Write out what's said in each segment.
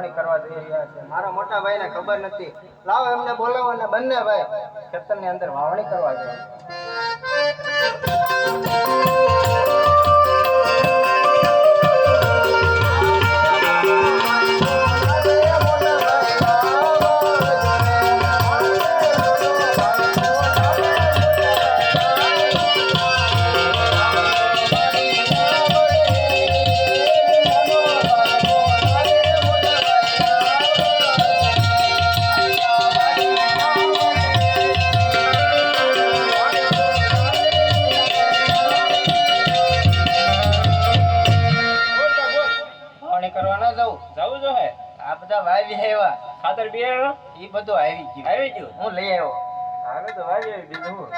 વાવણી કરવા જઈ રહ્યા છે. મારા મોટા ભાઈને ખબર નથી. લાવો એમને બોલાવો અને બંને ભાઈ ખેતરની અંદર વાવણી કરવા જાય. ખાતર બિયારણ ઈ બધું આવી ગયું. હું લઈ આવ્યો. હાલે તો વાવી આવી બીજું હું.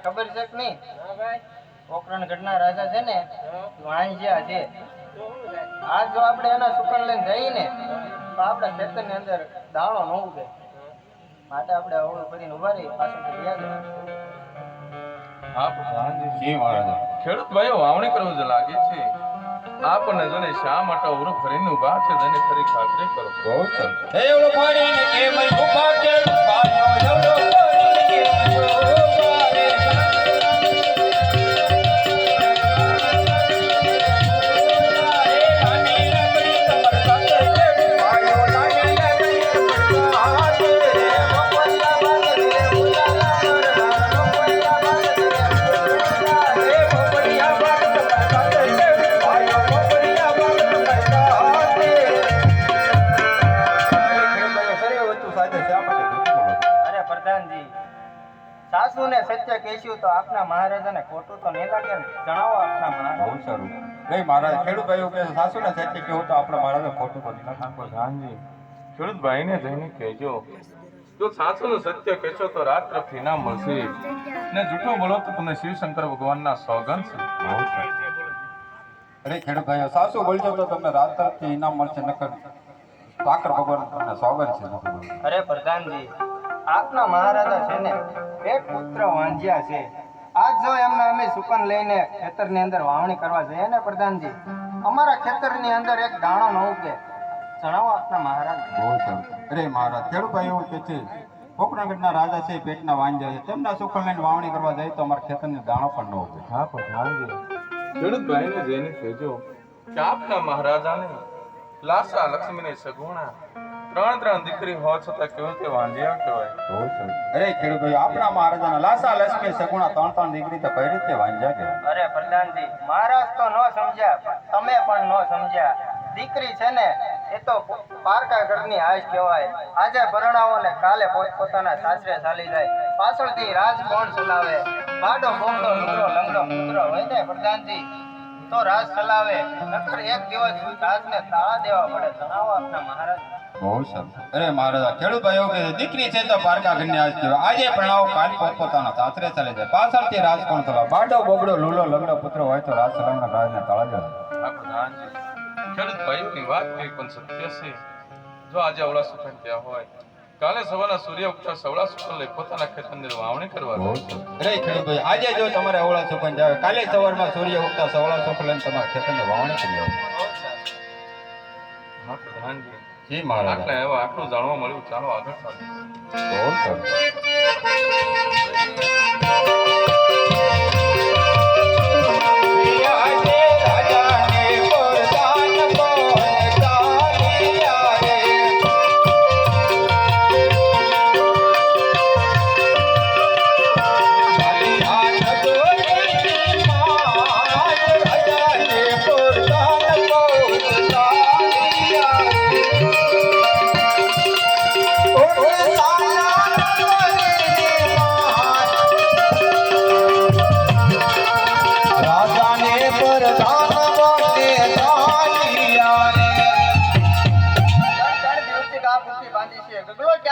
ખબર છે કે નહીં? પોકરણગઢના રાજા છે ને વાંજ્યા છે. આજ જો આપણે એના સુકન લઈને જઈએ ને તો આપણા ખેતરની અંદર દાણો ન ઉગે. માટે આપણે અવળું કરીને ઉભા રહી પાછળથી ખેડૂત ભાઈઓ વાવણી કરવું જ લાગે છે. આપણને જોને શા માટે ઉભું ફરીને ઉભા છે તેની ખરી ખાતરી કરો. બહુ સરસ. એવડો ફરીને કેમ ઉભા કે ભાઈઓ એવડો ફરીને કેમ સત્ય કહેશું તો આપના મહારાજાને ખોટું તો નહીં લાગે ને? જણાવો આપના મહારાજ. બહુ સારું. નહીં મહારાજ ખેડૂત ભાઈઓ કે સાસુને સત્ય કેવું તો આપણે મહારાજને ખોટું તો નહીં લાગે. પ્રધાનજી ખેડૂત ભાઈને જઈને કહેજો જો સાચું સત્ય કહેશો તો રાત તરફ ઇનામ મળશે ને જૂઠું બોલો તો તમને શિવશંકર ભગવાનના સોગંદ છે. અરે ખેડૂત ભાઈઓ સાસુ બોલજો તો તમને રાત તરફથી ઇનામ મળશે નકર ઠાકર ભગવાન તમને સોગંદ છે. અરે પ્રધાનજી આપના મહારાજા છે ને એક પુત્ર વાંજ્યા છે. આજ જો એમને અમે સુકન લઈને ખેતરની અંદર વાવણી કરવા જઈએ ને પ્રધાનજી, અમારા ખેતરની અંદર એક દાણો ન ઉગે. જણાવો આપના મહારાજ. બહુ સારું. અરે મહારાજ ખેડૂત ભાઈ એવું કે છે પોકરણગઢના રાજા છે પેટના વાંજ્યા છે તેમના સુકન લઈને વાવણી કરવા જાય તો અમારા ખેતરની દાણો પણ ન ઉગે. હા પ્રધાનજી ખેડૂત ભાઈને જઈને કહેજો કે આપના મહારાજાને લાસા લક્ષ્મીને સગુણા ત્રણ દીકરી હોવા છતાં કેવું કે વાંજ્યા કહેવાય. અરે ખેડૂત ભાઈ આપણા મહારાજાના લાસા લક્ષ્મી સગુણા ત્રણ દીકરી તો કઈ રીતે વાંજ્યા કહેવાય. અરે પ્રધાનજી મહારાજ તો ન સમજ્યા, તમે પણ ન સમજ્યા. દીકરી છે ને એ તો પારકા ઘરની આશ કહેવાય. આજે પરણાવો ને કાલે પોતાના સાસરે ચાલી જાય. પાછળથી રાજ કોણ ચલાવે? બાડો બોમડો લુગડો લંગડો પુત્ર હોય ને પ્રધાનજી તો રાજ ચલાવે. નકર એક દિવસ રાજને તાળા દેવા પડે. જણાવો આપના મહારાજ. બહુ સરસ. અરે મહારાજા ખેડૂત ભાઈઓ કે દીકરી છે તો પારકા ઘરની આશ કહેવાય. આજે પ્રણાવો કાલ પોતાના સાસરે ચાલી જાય. પાછળથી રાજ કોણ ચલાવે? બાડો બોબડો લુલો લંગડો પુત્ર હોય તો રાજ ચલાવના રાજને તાળા દેવા. હા પ્રધાનજી ખેડૂત ભાઈઓની વાત કઈ પણ સત્ય છે. જો આજે અવળા સુકન ત્યાં હોય કાલે સવારના સૂર્ય ઉગતા સવળા સુકન લઈ પોતાના ખેતરની વાવણી કરવા. અરે ખેડૂત ભાઈ આજે જો તમારે અવળા સુકન જાવે કાલે સવારમાં સૂર્ય ઉગતા સવળા સુકન લઈને તમારા ખેતરની વાવણી કરી આવો. હા પ્રધાનજી જી મહારાજ આટલું જાણવા મળ્યું. ચાલો આગળ ચાલો. બહુ સરસ.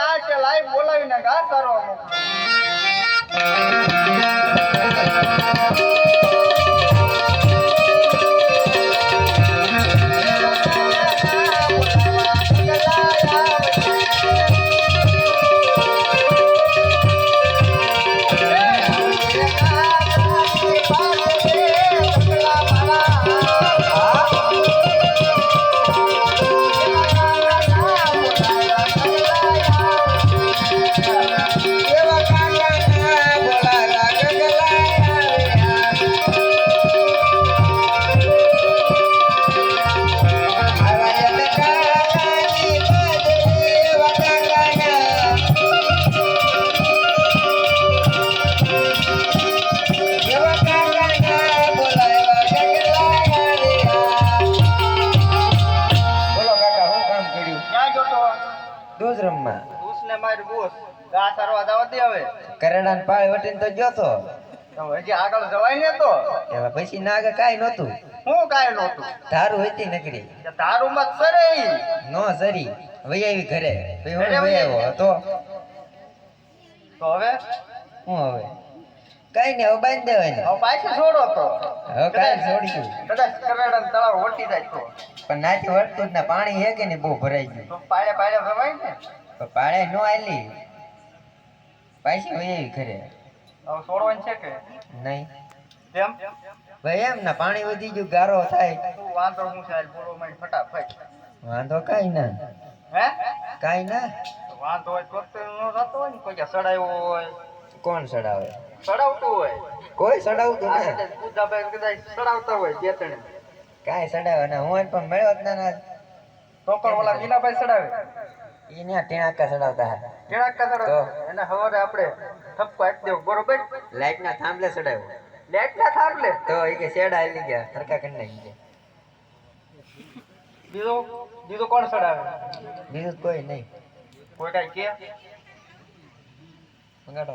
ક્યાં છે લાઈ બોલાવીને ગા સારો દૂધ રમવા ને મારી બોસ ગા સારવા જવા દે હવે કરેડા ને પાળી વટીને તો ગયો તો તો હજી આગળ જવાય ને તો એવા પછી ના આગળ કાંઈ નહોતું હું કાંઈ નહોતું તારું હતી નકરી તારું મત સરે નો સરી વહી આવી ઘરે પછી હું ઘરે વહી વહી આવ્યો તો તો હવે હું હવે કાંઈ નહીં હવે બાંધી દેવાય ને હવે પાછી છોડો તો હવે કાંઈ છોડીશું કદાચ કરેડા તળાવ વટી જાય તો પણ નાથી વળતું જ ના પાણી હે કે નહીં બહુ ભરાઈ ગયું તો પાડે પાડે જવાય ને પણ પાળે નો આલી પાછી વહી આવી ઘરે હવે છોડવાનું છે કે નહીં તેમ ભાઈ એમ ના પાણી વધી ગયું ગારો થાય તું વાંધો હું છે બોલો માં ફટાફટ વાંધો કાંઈ ના હે કાંઈ ના વાંધો હોય તો ન થતો હોય ને કોઈ સડાયો હોય કોણ સડાવે સડાવતું હોય કોઈ સડાવતું આ ના કદાચ પૂજાભાઈ કદાચ સડાવતા હોય બે ત્રણ કાંઈ સડાવે ના હું પણ મળ્યો જ ના તો પણ ઓલા મીનાભાઈ સડાવે ઈ ને ટેણાકા સડાવતા હા કેળા કદર એને હવારે આપણે ઠપકો આપી દેવો બરોબર લાઈટ ના થાંભલે સડાવ્યો લેટ ના થાર લે તો ઈ કે શેડા આલી ગયા સરખા કરી નાખી ગયા બીજો કોણ સડાવે બીજું તો કોઈ નહીં કોઈ કઈ કે મંગાડો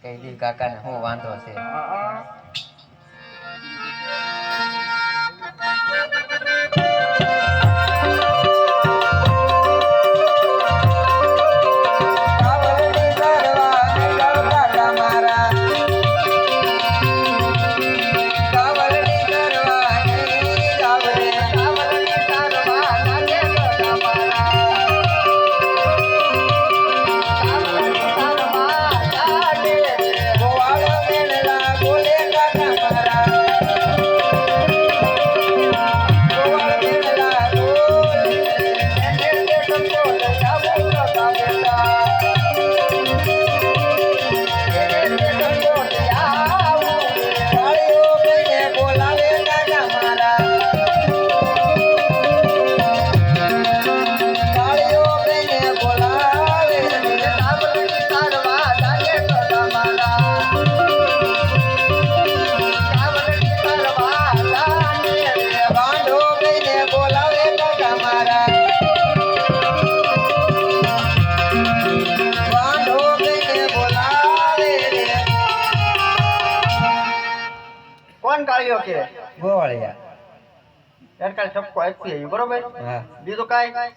કઈ દી કાકા ને શું વાંધો છે કાળિયો કે ગોવાળિયા યાર કાલ ઠપકો આપી આવી બરોબર હા બીજું કાઈ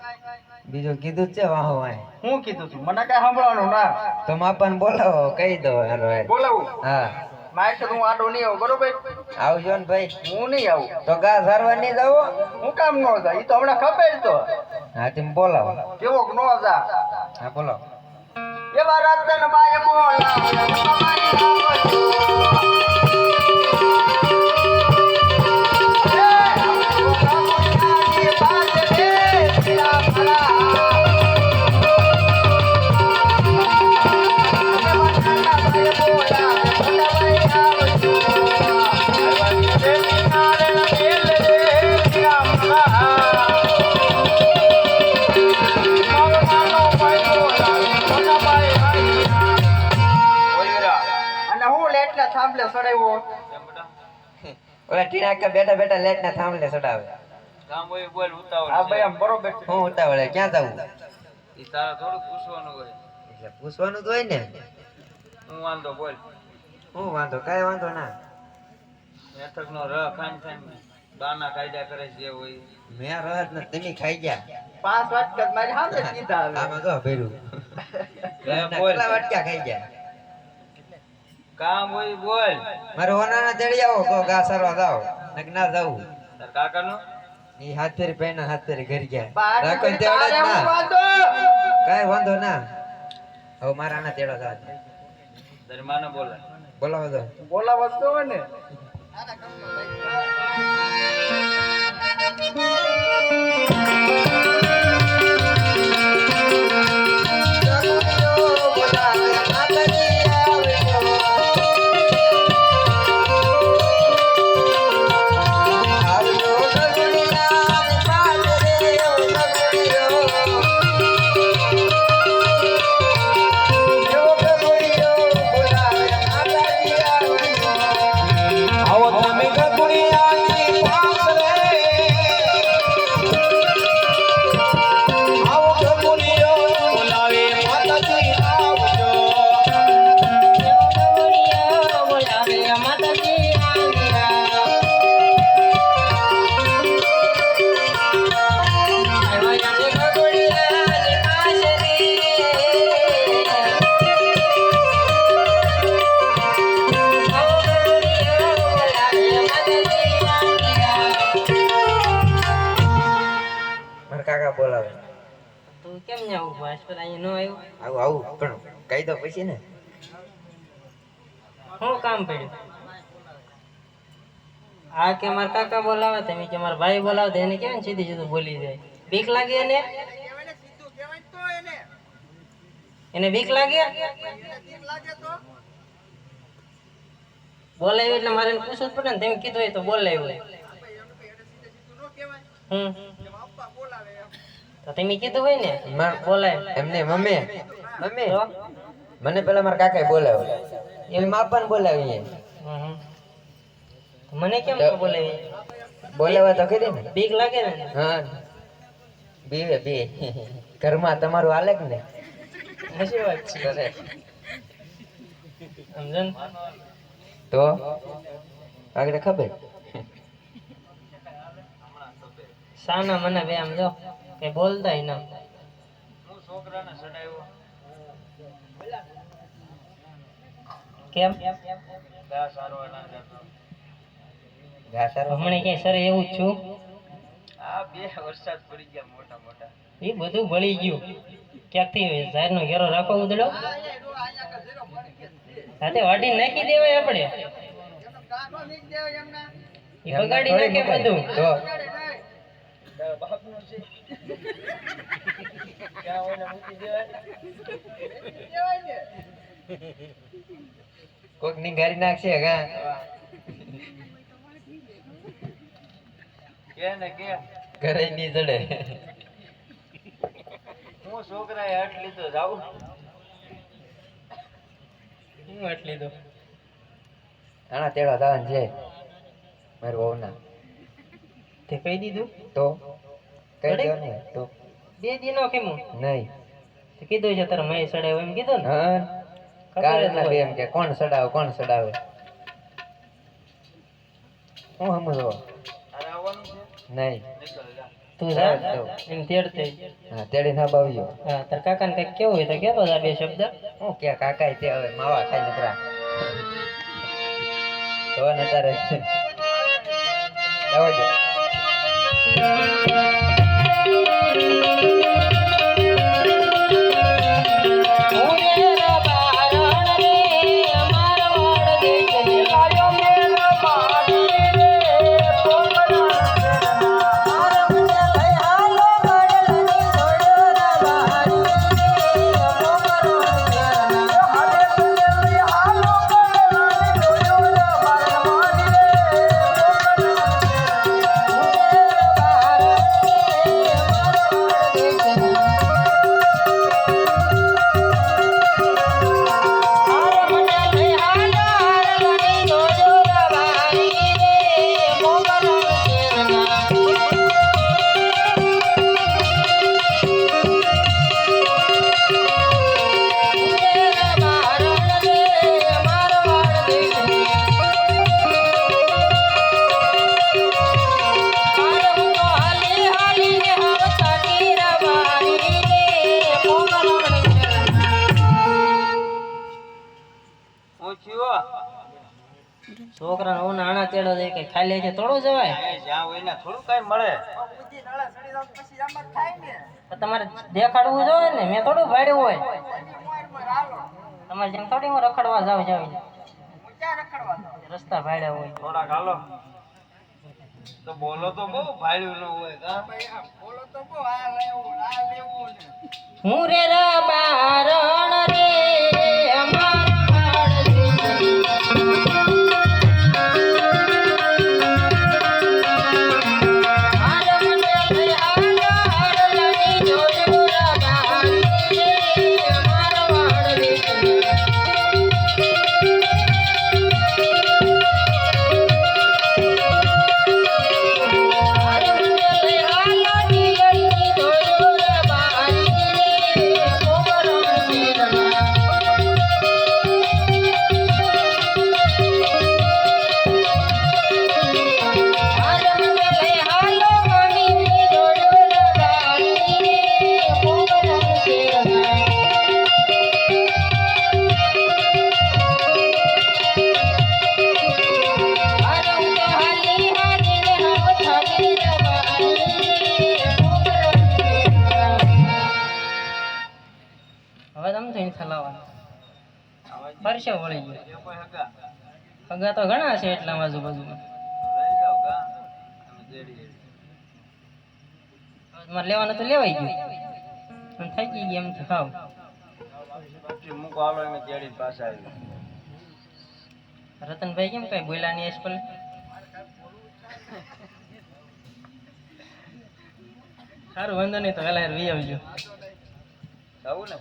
બીજું કીધું જ છે વાહો વાય હું કીધું છું મને કાઈ સાંભળવાનું ના તો માપન બોલાવો કહી દો હારો હાર. બોલાવું હા માઇક હું આડો નહીં આવું બરોબર આવજો ને ભાઈ હું નહીં આવું તો ગા સારવાર નહીં જાવો હું કામ ન જાય ઈ તો હમણાં ખબર તો હા તેમ બોલાવો કેવો ન જા હા બોલો એવા રતન બાય થાંભલે સડાવ્યો ઓલા ટીનાકા બેઠા બેઠા લેટ ના થાંભલે સડાવે કામ હોય બોલ ઉતાવળ આ ભાઈ આમ બરોબર છે. હું ઉતાવળે ક્યાં જાવું ઈ તારા થોડું પૂછવાનું હોય એટલે પૂછવાનું તો હોય ને હું વાંધો બોલ હું વાંધો કાંઈ વાંધો ના બેઠક નો ર ખાન ખાન દાના કાયદા કરે છે હોય મેં રહત ને તમે ખાઈ ગયા 5 વાટકા મારી સામે સીધા આવે આમાં તો ભેરું લે બોલ કેટલા વાટક્યા ખાઈ ગયા કામ હોય બોલ મારે ઓનાના તેડી આવો તો ઘા સારવા જાવ નક ના જાવું તાર કાકાનું ઈ હાથ ફેરી પહેના હાથ ફેરી ઘર ગયા બાર રાખો ને તારે તેવડે જ હું ના વાંધો? કાઈ વાંધો ના હવે મારા ના તેડો જાવ તારી માને બોલે બોલાવો તો બોલાવો જ તો હોય ને કાકા બોલાવે તું કેમ ન્યા ઉભો આજ પર અહીંયા ન આવ્યો આવું આવું પણ કહી દો પછી ને શું કામ પડ્યું આ કે મારા કાકા બોલાવે તમે કે મારા ભાઈ બોલાવે તો એને કેમ સીધી સીધું બોલી જાય બીક લાગે એને બીક લાગે બોલાવ્યું એટલે મારે એને પૂછવું જ પડે ને તમે કીધું હોય તો બોલાવ્યું તો તમે કીધું હોય ને બોલાય એમને મમ્મી મમ્મી તો મને પેલા મારા કાકાએ બોલાવ્યો એમ માપાને બોલાવી હમ. મને કેમ ન બોલાવી બોલાવા તો કરી ને બીક લાગે ને હા બે બે ઘરમાં તમારું હાલે કે ને હસી વાત છે કરે સમજણ તો આગળ ખબર સાના મને બે આમ જો કે બોલતા ના હું છોકરાને સડાયો કેમ ગા સારો એના જતો ઘા સારો હમણાં ક્યાંય સર એવું જ છું આ બે વરસાદ પડી ગયા મોટા મોટા એ બધું ભળી ગયું ક્યાંકથી ઝાડનો ઘેરો રાખો ઉદડો સાથે વાટી નાખી દેવાય આપણે એ બગાડી નાખે બધું તો બાપનું છે ક્યાં હોય ને મૂકી દેવાય કોક ની ગાડી નાખશે ઘા કે ને કે ઘરે ની ચડે હું છોકરાએ હટ લીધો જાઉં હું એટલી દો આના તેડો દાન છે મારું વહુના તે કહી દીધું તો કઈ અરે. દો ને તો બે દિનો કેમ નહીં તે કીધું છે તારે મેં સડાવ્યો એમ કીધું ને હા ખબર કાલ જ ના હોય. એમ કે કોણ સડાવે હું સમજો તારે આવવાનું છે નહીં નીકળ જા તું જા તો. એમ તેડતે હા તેડી ના બાવ્યો હા તાર કાકાને કઈક કેવું હોય તો કેતો જા બે શબ્દ હું કે કાકા તે હવે માવા ખાઈ નીકળા તો ને તારે જવા દો મારા છોકરાને હું નાણા તેડો દે કે ખાલી છે થોડું જવાય જ્યાં હોય ને થોડું કઈ મળે. પણ તમારે દેખાડવું જોઈએ ને મેં થોડું ભાડ્યું હોય તમારે જેમ થોડી હું રખડવા જાવ રસ્તા ભાડ્યા હોય થોડાક હાલો તો બોલો તો બહુ ભાડ્યું ન હોય કા? હું રે બારણ રે હવે તમે તો થલાવા પરસે વળી ગયો કોઈ હગા હગા તો ઘણા છે એટલા આજુબાજુમાં રહી જાવ કા? અમે તેડીએ. હવે મારે લેવાનું તો લેવાઈ ગયું પણ થાકી ગઈ એમ તો ખાવ પછી મૂકો હાલો અમે તેડી પાછા આવી. રતનભાઈ કેમ કઈ બોલ્યા નહીં એસપલ સારું વાંધો નહીં તો વેલા વી આવજો જાવું ને?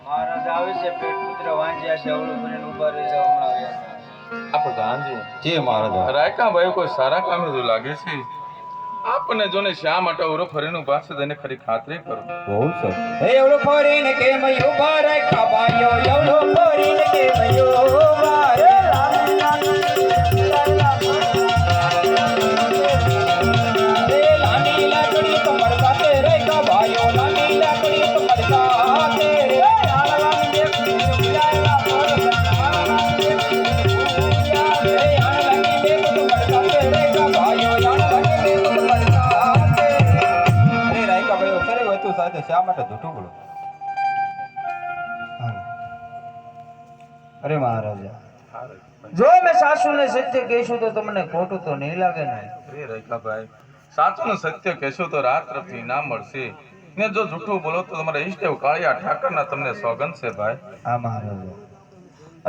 મહારાજ આવે છે પેટ પુત્ર વાંચ્યા છે અવળું કરીને ઉભા રહી જાવ હમણાં આવ્યા. આ પ્રધાનજી જે મહારાજા રાયકા ભાઈ કોઈ સારા કામે તો લાગે છે. આપને જોને શા માટે ઓરો ફરીને ઉભા છે તેને ખરી ખાતરી કરો. બહુ સર એ એવડો ફરીને કે મયો બારે ખાબાયો એવડો ફરીને કે મયો બારે લાની લાકડી તો મડકાતે રે ખાબાયો લાની લાકડી તો મડકાતે સાથે શા માટે જૂઠું બોલો? અરે મહારાજા જો મેં સાસુને સત્ય કહીશું તો તમને ખોટું તો નહીં લાગે ને? અરે રાયકાભાઈ સાચું ને સત્ય કહેશો તો રાત તરફથી ઇનામ મળશે ને જો જૂઠું બોલો તો તમારા ઈષ્ટદેવ કાળિયા ઠાકરના તમને સોગંદ છે ભાઈ. હા મહારાજા,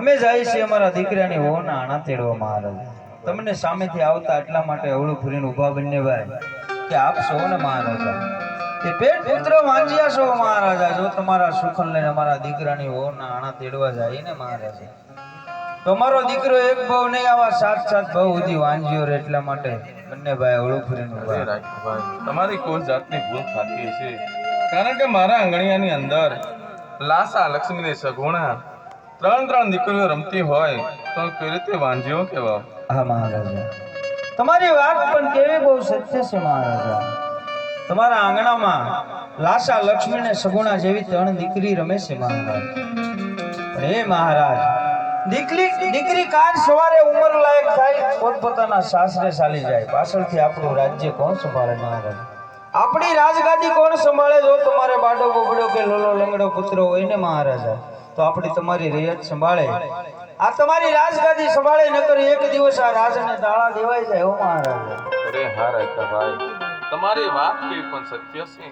અમે જાય છીએ અમારા દીકરાની હોના આણા તેડવા મહારાજા. તમને સામેથી આવતા એટલા માટે અવળું ફરીને ઊભા બંને ભાઈ કે આપ સૌ ને મહારાજા એ પેટ પુત્ર વાંજ્યા છો મહારાજા. જો તમારા સુખન લઈને અમારા દીકરાની હોના આણા તેડવા જાય ને મહારાજા તો અમારો દીકરો એક બહુ નહીં આવા સાત સાત બહુ સુધી વાંજ્યો રે એટલા માટે બંને ભાઈ અવળું ફરીને અરે ઊભા. રાયકાભાઈ તમારી કોઈ જાતની ભૂલ થતી હશે કારણ કે મારા આંગણિયાની અંદર લાસા લક્ષ્મીની સગુણા ત્રણ દીકરીઓ રમતી હોય તો કેવી રીતે વાંજ્યો કેવા? હા મહારાજા, તમારી વાત પણ કેવી બહુ સત્ય છે મહારાજા. તમારા આંગણામાં લાસા લક્ષ્મી ને સગુણા જેવી ત્રણ દીકરી રમે છે મહારાજ. પણ હે મહારાજ, દીકરી કાલ સવારે ઉંમર લાયક થાય પોતપોતાના સાસરે ચાલી જાય, પાછળથી આપણું રાજ્ય કોણ સંભાળે મહારાજ? આપણી રાજગાદી કોણ સંભાળે? જો તમારે બાડો બોબડો કે લોલો લંગડો પુત્ર હોય ને મહારાજા તો આપણી તમારી રૈયત સંભાળે. આ તમારી રાજગાદી સંભાળે નકર એક દિવસ આ રાજને તાળા દેવાઈ જાય હો મહારાજા. અરે હા રાયકાભાઈ તમારી વાત કેવી પણ સત્ય છે.